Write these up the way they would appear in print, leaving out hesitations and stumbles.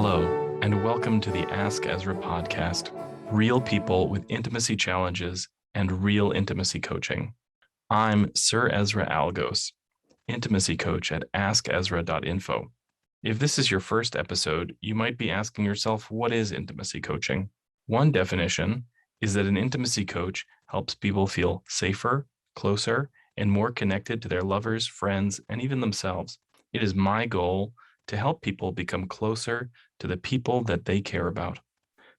Hello, and welcome to the Ask Ezra podcast, real people with intimacy challenges and real intimacy coaching. I'm Sir Ezra Algos, intimacy coach at AskEzra.info. If this is your first episode, you might be asking yourself, what is intimacy coaching? One definition is that an intimacy coach helps people feel safer, closer, and more connected to their lovers, friends, and even themselves. It is my goal to help people become closer to the people that they care about.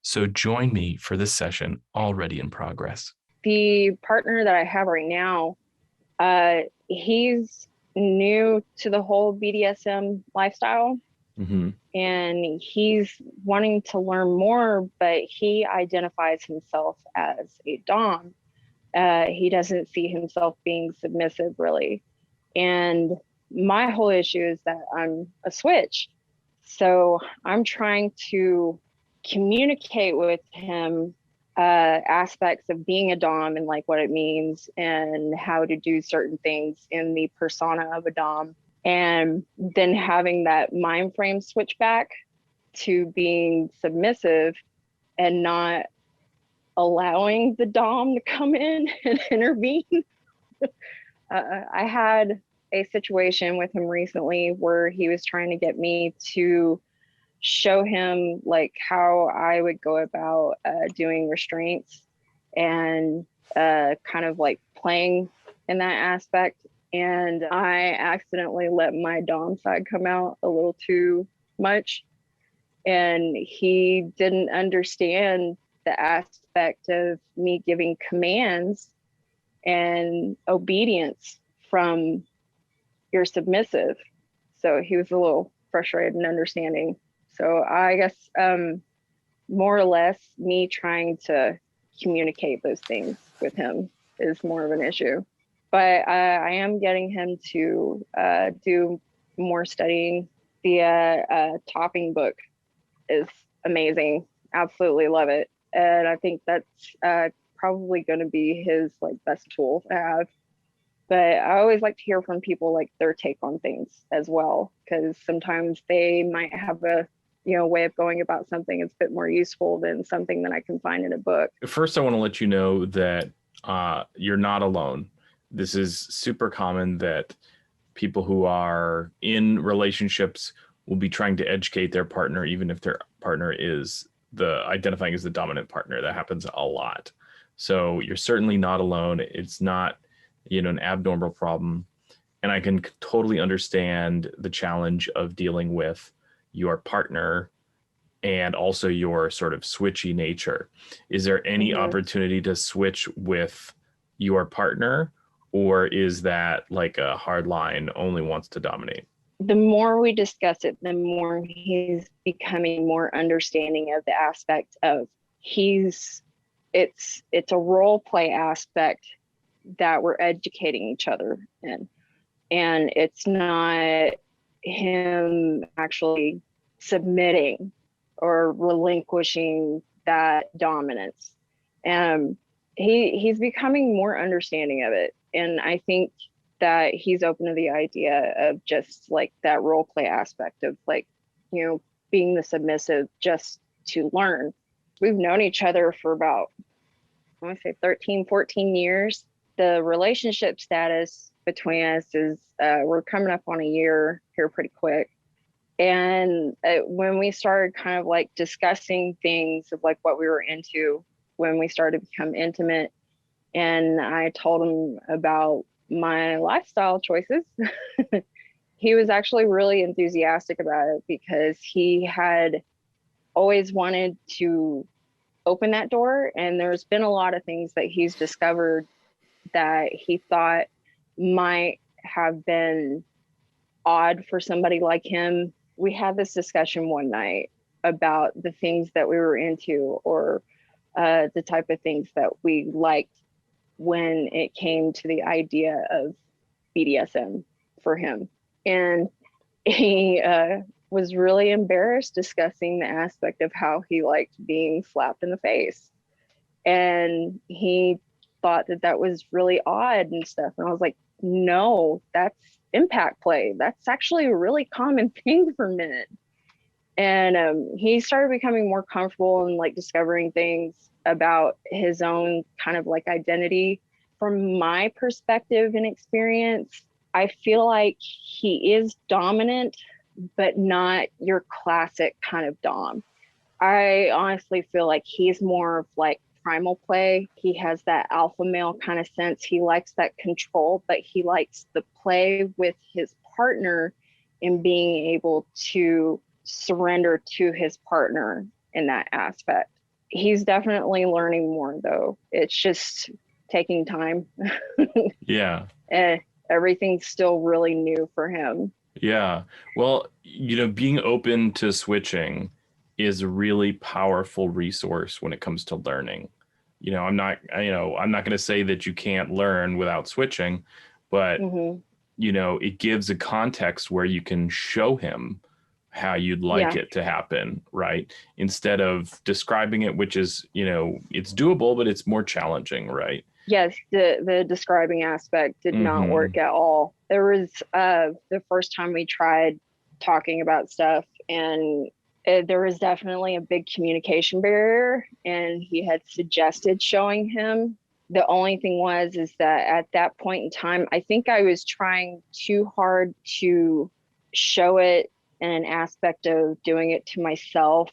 So join me for this session already in progress. The partner that I have right now, he's new to the whole BDSM lifestyle. And he's wanting to learn more, but he identifies himself as a dom. He doesn't see himself being submissive really. And my whole issue is that I'm a switch. So I'm trying to communicate with him aspects of being a dom and like what it means and how to do certain things in the persona of a dom. And then having that mind frame switch back to being submissive and not allowing the dom to come in and intervene. I had a situation with him recently where he was trying to get me to show him like how I would go about doing restraints and kind of like playing in that aspect. And I accidentally let my dom side come out a little too much. And he didn't understand the aspect of me giving commands and obedience from your submissive. So he was a little frustrated in understanding. So I guess more or less me trying to communicate those things with him is more of an issue. But I am getting him to do more studying. The topping book is amazing. Absolutely love it. And I think that's probably going to be his like best tool to have. But I always like to hear from people like their take on things as well, because sometimes they might have a way of going about something that's a bit more useful than something that I can find in a book. First, I want to let you know that you're not alone. This is super common that people who are in relationships will be trying to educate their partner, even if their partner is identifying as the dominant partner. That happens a lot. So you're certainly not alone. It's not an abnormal problem. And I can totally understand the challenge of dealing with your partner and also your sort of switchy nature. Is there any opportunity to switch with your partner, or is that like a hard line, only wants to dominate? The more we discuss it, the more he's becoming more understanding of the aspect of it's a role play aspect that we're educating each other in. And it's not him actually submitting or relinquishing that dominance. And he's becoming more understanding of it. And I think that he's open to the idea of just like that role play aspect of like, being the submissive just to learn. We've known each other for about, I want to say 13, 14 years. The relationship status between us is we're coming up on a year here pretty quick. And when we started kind of like discussing things of like what we were into, when we started to become intimate, and I told him about my lifestyle choices, he was actually really enthusiastic about it because he had always wanted to open that door. And there's been a lot of things that he's discovered that he thought might have been odd for somebody like him. We had this discussion one night about the things that we were into or the type of things that we liked when it came to the idea of BDSM for him. And he was really embarrassed discussing the aspect of how he liked being slapped in the face. And he thought that was really odd and stuff. And I was like, no, that's impact play. That's actually a really common thing for men. And he started becoming more comfortable and like discovering things about his own kind of like identity. From my perspective and experience, I feel like he is dominant, but not your classic kind of dom. I honestly feel like he's more of like primal play. He has that alpha male kind of sense. He likes that control, but he likes the play with his partner and being able to surrender to his partner in that aspect. He's definitely learning more though. It's just taking time. Yeah. And everything's still really new for him. Yeah. Well, being open to switching is a really powerful resource when it comes to learning. I'm not going to say that you can't learn without switching, but Mm-hmm. it gives a context where you can show him how you'd like Yeah. it to happen, right? Instead of describing it, which is, it's doable, but it's more challenging, right? Yes, the describing aspect did not Mm-hmm. work at all. There was the first time we tried talking about stuff, and there was definitely a big communication barrier, and he had suggested showing him. The only thing was is that at that point in time, I think I was trying too hard to show it in an aspect of doing it to myself,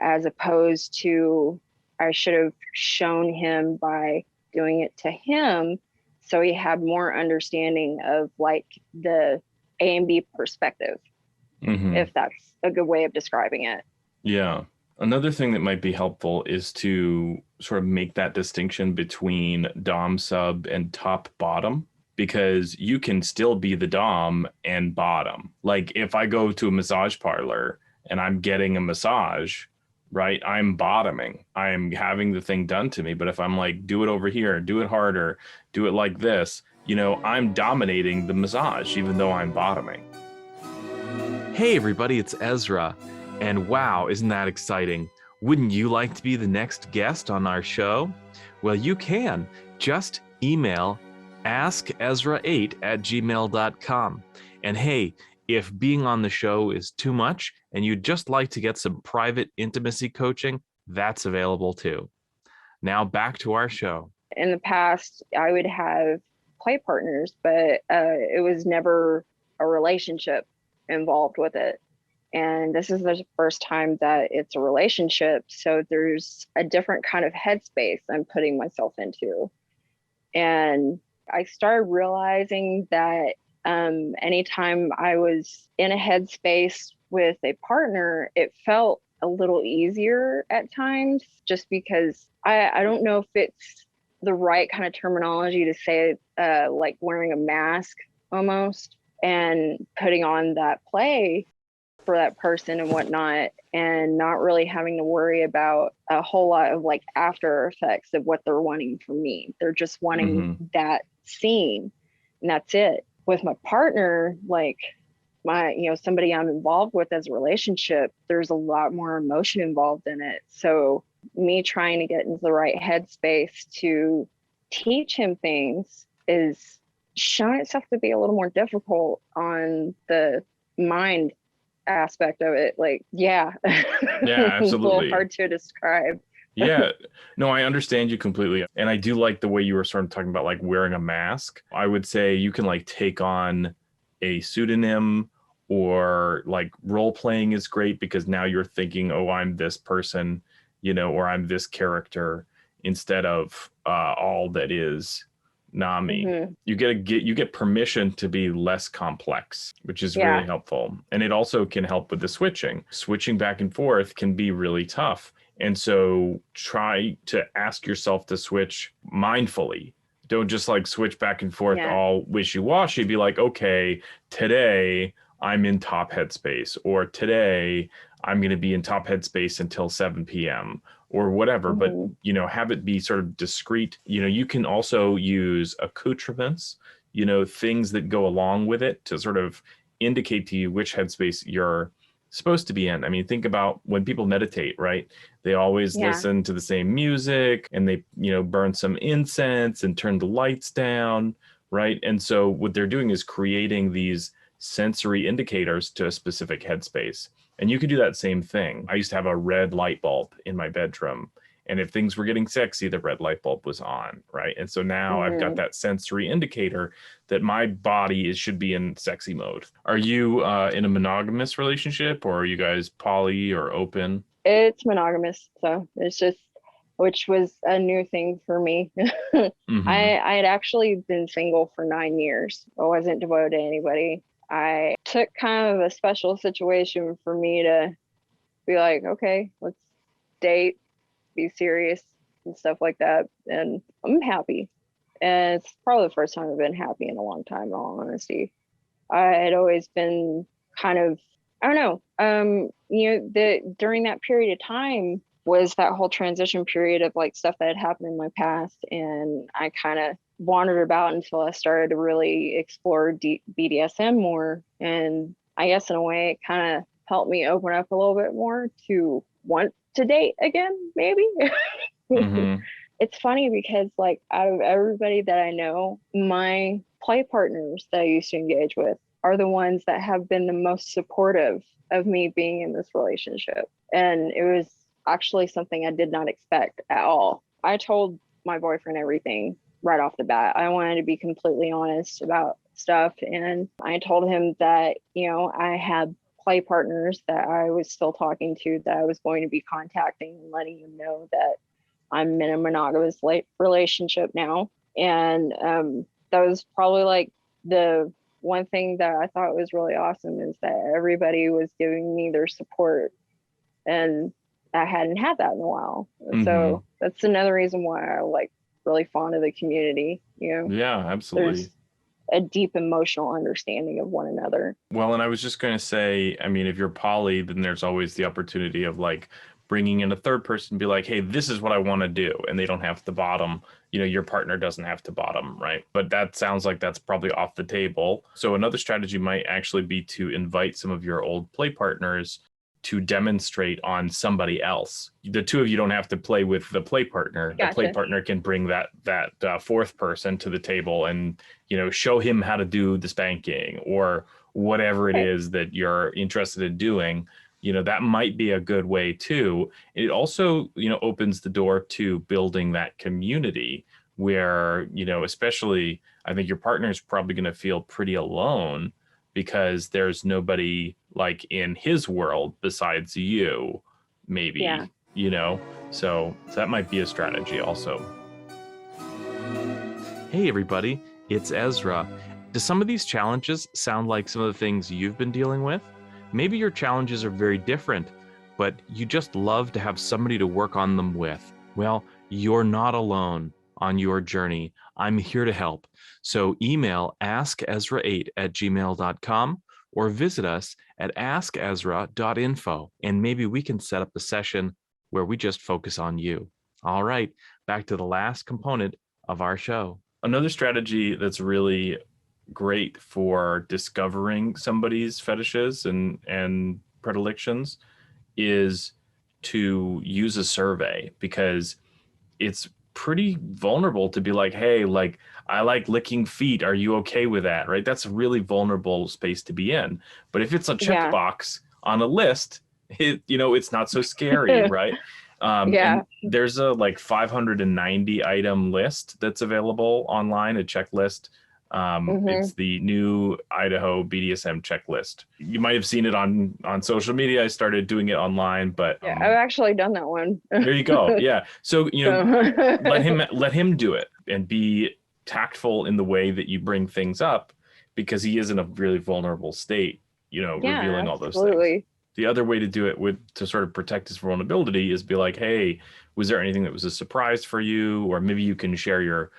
as opposed to I should have shown him by doing it to him, so he had more understanding of like the A and B perspective, Mm-hmm. if that's a good way of describing it. Yeah. Another thing that might be helpful is to sort of make that distinction between Dom sub and top bottom, because you can still be the Dom and bottom. Like if I go to a massage parlor and I'm getting a massage, right? I'm bottoming. I'm having the thing done to me. But if I'm like, do it over here, do it harder, do it like this, I'm dominating the massage, even though I'm bottoming. Hey, everybody, it's Ezra. And wow, isn't that exciting? Wouldn't you like to be the next guest on our show? Well, you can. Just email AskEzra8@gmail.com. And hey, if being on the show is too much and you'd just like to get some private intimacy coaching, that's available too. Now back to our show. In the past, I would have play partners, but it was never a relationship involved with it. And this is the first time that it's a relationship. So there's a different kind of headspace I'm putting myself into. And I started realizing that anytime I was in a headspace with a partner, it felt a little easier at times, just because I don't know if it's the right kind of terminology to say like wearing a mask almost and putting on that play for that person and whatnot, and not really having to worry about a whole lot of like after effects of what they're wanting from me. They're just wanting that scene, and that's it. With my partner, like somebody I'm involved with as a relationship, there's a lot more emotion involved in it. So me trying to get into the right headspace to teach him things is showing itself to be a little more difficult on the mind aspect of it. Like, yeah. Yeah, It's a little absolutely. hard to describe. Yeah, no, I understand you completely. And I do like the way you were sort of talking about like wearing a mask. I would say you can like take on a pseudonym, or like role playing is great because now you're thinking, oh, I'm this person, or I'm this character, instead of all that is Naami. Mm-hmm. You get permission to be less complex, which is really helpful. And it also can help with the switching. Switching back and forth can be really tough. And so try to ask yourself to switch mindfully. Don't just like switch back and forth all wishy-washy. Be like, okay, today I'm in top headspace, or today I'm going to be in top headspace until 7 p.m. or whatever. But, have it be sort of discreet. You can also use accoutrements, things that go along with it to sort of indicate to you which headspace you're supposed to be in. I mean, think about when people meditate, right? They always listen to the same music, and they, burn some incense and turn the lights down, right? And so what they're doing is creating these sensory indicators to a specific headspace. And you could do that same thing. I used to have a red light bulb in my bedroom. And if things were getting sexy, the red light bulb was on, right? And so now I've got that sensory indicator that my body should be in sexy mode. Are you in a monogamous relationship, or are you guys poly or open? It's monogamous, so it's just, which was a new thing for me. I had actually been single for 9 years. I wasn't devoted to anybody. I took kind of a special situation for me to be like, okay, let's date, be serious and stuff like that. And I'm happy. And it's probably the first time I've been happy in a long time, in all honesty. I had always been kind of, I don't know, during that period of time was that whole transition period of like stuff that had happened in my past. And I kind of wandered about until I started to really explore BDSM more. And I guess in a way, it kind of helped me open up a little bit more to want to date again, maybe. It's funny because like out of everybody that I know, my play partners that I used to engage with are the ones that have been the most supportive of me being in this relationship. And it was actually something I did not expect at all. I told my boyfriend everything right off the bat. I wanted to be completely honest about stuff. And I told him that, I had play partners that I was still talking to, that I was going to be contacting and letting him know that I'm in a monogamous relationship now. And that was probably like the one thing that I thought was really awesome, is that everybody was giving me their support. And I hadn't had that in a while. So that's another reason why I like really fond of the community. Yeah, absolutely. There's a deep emotional understanding of one another. Well, and I was just going to say, I mean, if you're poly, then there's always the opportunity of like bringing in a third person and be like, hey, this is what I want to do. And they don't have to bottom, your partner doesn't have to bottom, right? But that sounds like that's probably off the table. So another strategy might actually be to invite some of your old play partners to demonstrate on somebody else. The two of you don't have to play with the play partner. Gotcha. The play partner can bring that fourth person to the table and, show him how to do the spanking or whatever it is that you're interested in doing. That might be a good way too. It also, opens the door to building that community where, especially I think your partner is probably going to feel pretty alone because there's nobody like in his world besides you, maybe, so that might be a strategy also. Hey, everybody, it's Ezra. Do some of these challenges sound like some of the things you've been dealing with? Maybe your challenges are very different, but you just love to have somebody to work on them with. Well, you're not alone on your journey. I'm here to help. So email AskEzra8@gmail.com or visit us at AskEzra.info, and maybe we can set up a session where we just focus on you. All right, back to the last component of our show. Another strategy that's really great for discovering somebody's fetishes and predilections is to use a survey, because it's pretty vulnerable to be like, hey, like, I like licking feet. Are you okay with that? Right? That's a really vulnerable space to be in. But if it's a checkbox on a list, it's not so scary, right? And there's a like 590 item list that's available online, a checklist. It's the new Idaho BDSM checklist. You might have seen it on social media. I started doing it online, but I've actually done that one. There you go. Yeah. So, let him do it and be tactful in the way that you bring things up, because he is in a really vulnerable state, revealing all those things. The other way to do it to sort of protect his vulnerability is be like, hey, was there anything that was a surprise for you? Or maybe you can share your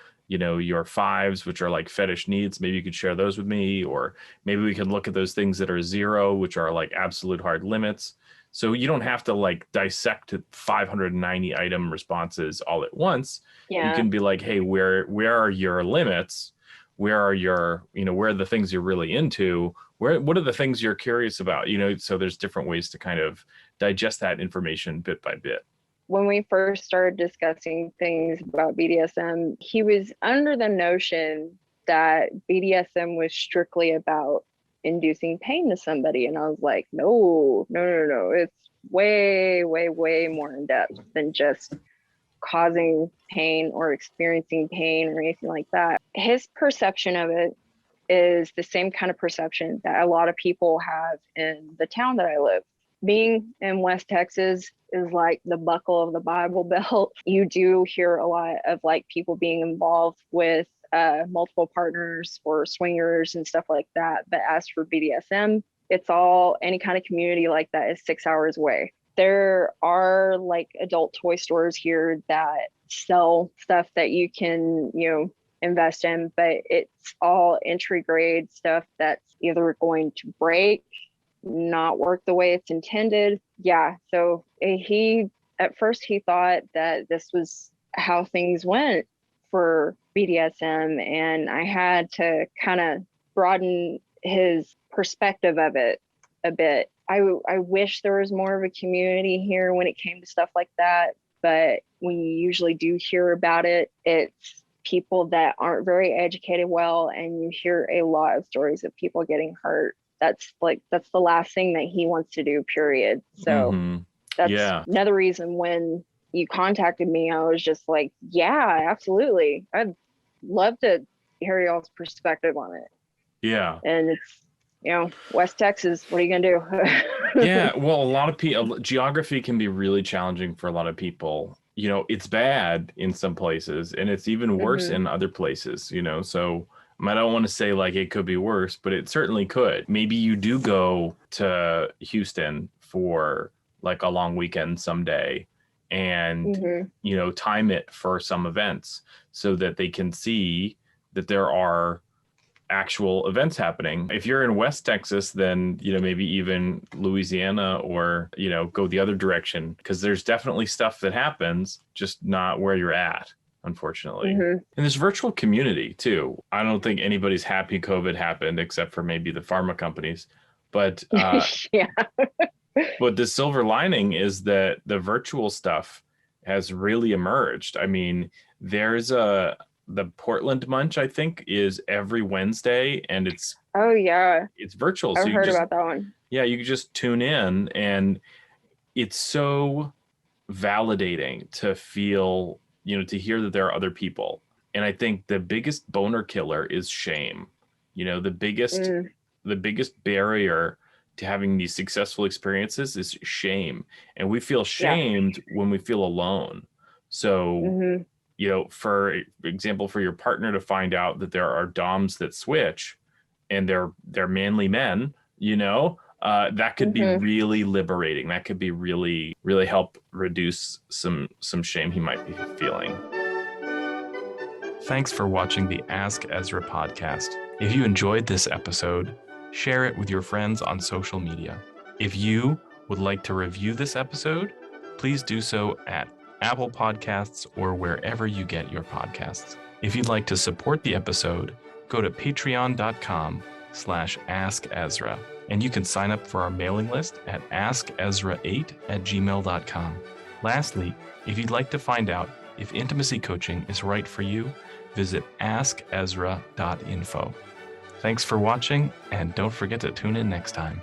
fives, which are like fetish needs. Maybe you could share those with me, or maybe we can look at those things that are 0, which are like absolute hard limits. So you don't have to like dissect 590 item responses all at once. You can be like, hey, where are your limits? Where are your, where are the things you're really into? What are the things you're curious about? So there's different ways to kind of digest that information bit by bit. When we first started discussing things about BDSM, he was under the notion that BDSM was strictly about inducing pain to somebody. And I was like, no. It's way, way, way more in depth than just causing pain or experiencing pain or anything like that. His perception of it is the same kind of perception that a lot of people have in the town that I live. Being in West Texas is like the buckle of the Bible Belt. You do hear a lot of like people being involved with multiple partners or swingers and stuff like that. But as for BDSM, it's all any kind of community like that is 6 hours away. There are like adult toy stores here that sell stuff that you can, invest in, but it's all entry grade stuff that's either going to break, not work the way it's intended. Yeah. So at first he thought that this was how things went for BDSM, and I had to kind of broaden his perspective of it a bit. I wish there was more of a community here when it came to stuff like that, but when you usually do hear about it, it's people that aren't very educated well, and you hear a lot of stories of people getting hurt. That's the last thing that he wants to do, period. So that's another reason when you contacted me, I was just like, yeah, absolutely. I'd love to hear y'all's perspective on it. Yeah. And it's, West Texas, what are you going to do? Yeah. Well, a lot of people, geography can be really challenging for a lot of people. It's bad in some places and it's even worse in other places, so I don't want to say like it could be worse, but it certainly could. Maybe you do go to Houston for like a long weekend someday and, time it for some events so that they can see that there are actual events happening. If you're in West Texas, then, maybe even Louisiana or, go the other direction, because there's definitely stuff that happens, just not where you're at, unfortunately. And there's virtual community too. I don't think anybody's happy COVID happened except for maybe the pharma companies. But yeah. But the silver lining is that the virtual stuff has really emerged. I mean, there's the Portland Munch, I think, is every Wednesday, and it's it's virtual. I've heard about that one. Yeah, you can just tune in, and it's so validating to feel, to hear that there are other people. And I think the biggest boner killer is shame. The biggest barrier to having these successful experiences is shame, and we feel shamed when we feel alone. So for example, for your partner to find out that there are DOMs that switch and they're manly men, that could be really liberating. That could be really, really help reduce some shame he might be feeling. Thanks for watching the Ask Ezra podcast. If you enjoyed this episode, share it with your friends on social media. If you would like to review this episode, please do so at Apple Podcasts or wherever you get your podcasts. If you'd like to support the episode, go to patreon.com/AskEzra, and you can sign up for our mailing list at AskEzra8@gmail.com. Lastly, if you'd like to find out if intimacy coaching is right for you, visit AskEzra.info. Thanks for watching, and don't forget to tune in next time.